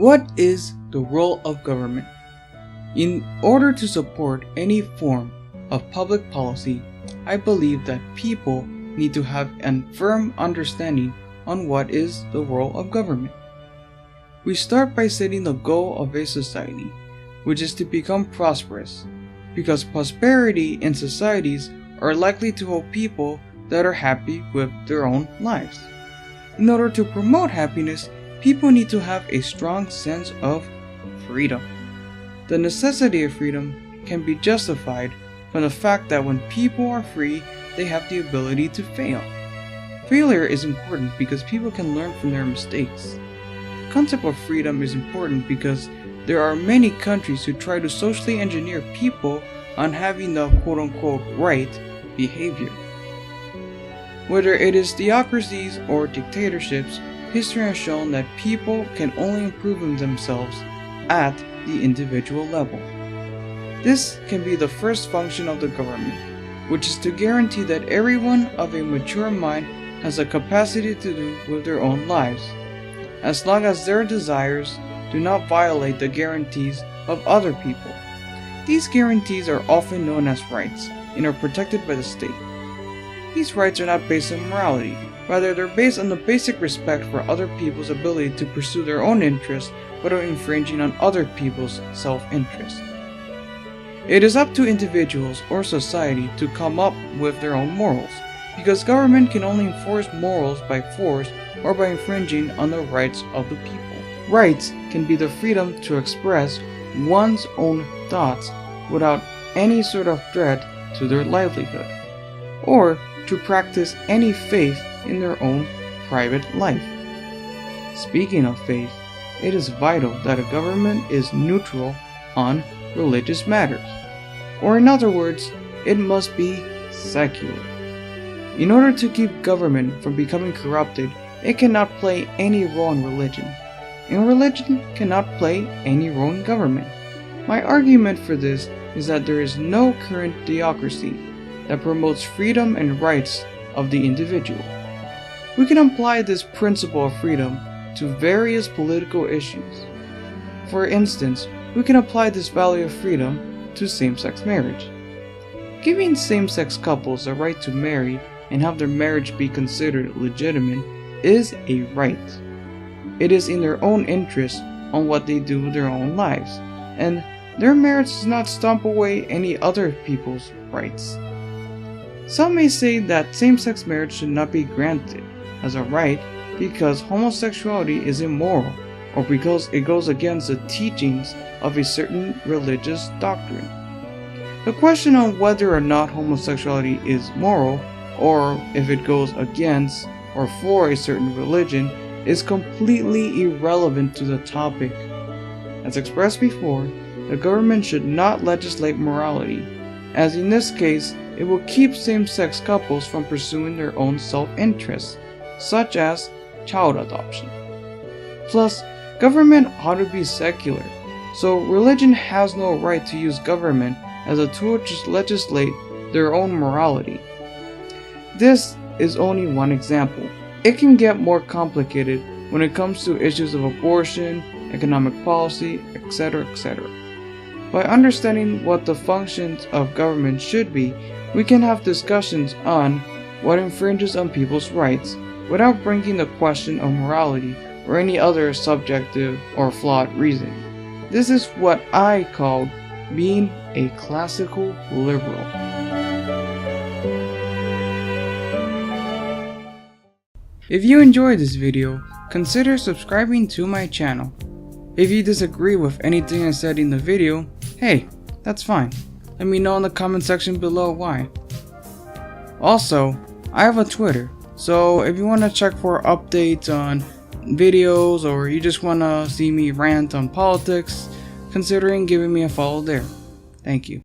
What is the role of government? In order to support any form of public policy, I believe that people need to have a firm understanding on what is the role of government. We start by setting the goal of a society, which is to become prosperous, because prosperity in societies are likely to hold people that are happy with their own lives. In order to promote happiness, people need to have a strong sense of freedom. The necessity of freedom can be justified from the fact that when people are free, they have the ability to fail. Failure is important because people can learn from their mistakes. The concept of freedom is important because there are many countries who try to socially engineer people on having the quote-unquote right behavior. Whether it is theocracies or dictatorships, history has shown that people can only improve themselves at the individual level. This can be the first function of the government, which is to guarantee that everyone of a mature mind has the capacity to do with their own lives, as long as their desires do not violate the guarantees of other people. These guarantees are often known as rights and are protected by the state. These rights are not based on morality, rather they're based on the basic respect for other people's ability to pursue their own interests without infringing on other people's self-interest. It is up to individuals or society to come up with their own morals, because government can only enforce morals by force or by infringing on the rights of the people. Rights can be the freedom to express one's own thoughts without any sort of threat to their livelihood, or to practice any faith in their own private life. Speaking of faith, it is vital that a government is neutral on religious matters, or in other words, it must be secular. In order to keep government from becoming corrupted, it cannot play any role in religion, and religion cannot play any role in government. My argument for this is that there is no current theocracy that promotes freedom and rights of the individual. We can apply this principle of freedom to various political issues. For instance, we can apply this value of freedom to same-sex marriage. Giving same-sex couples the right to marry and have their marriage be considered legitimate is a right. It is in their own interest on what they do with their own lives, and their marriage does not stomp away any other people's rights. Some may say that same-sex marriage should not be granted as a right because homosexuality is immoral, or because it goes against the teachings of a certain religious doctrine. The question on whether or not homosexuality is moral, or if it goes against or for a certain religion, is completely irrelevant to the topic. As expressed before, the government should not legislate morality, as in this case, it will keep same-sex couples from pursuing their own self-interests, such as child adoption. Plus, government ought to be secular, so religion has no right to use government as a tool to legislate their own morality. This is only one example. It can get more complicated when it comes to issues of abortion, economic policy, etc., etc. By understanding what the functions of government should be, we can have discussions on what infringes on people's rights without bringing the question of morality or any other subjective or flawed reason. This is what I call being a classical liberal. If you enjoyed this video, consider subscribing to my channel. If you disagree with anything I said in the video, hey, that's fine. Let me know in the comment section below why. Also, I have a Twitter, so if you want to check for updates on videos or you just want to see me rant on politics, considering giving me a follow there. Thank you.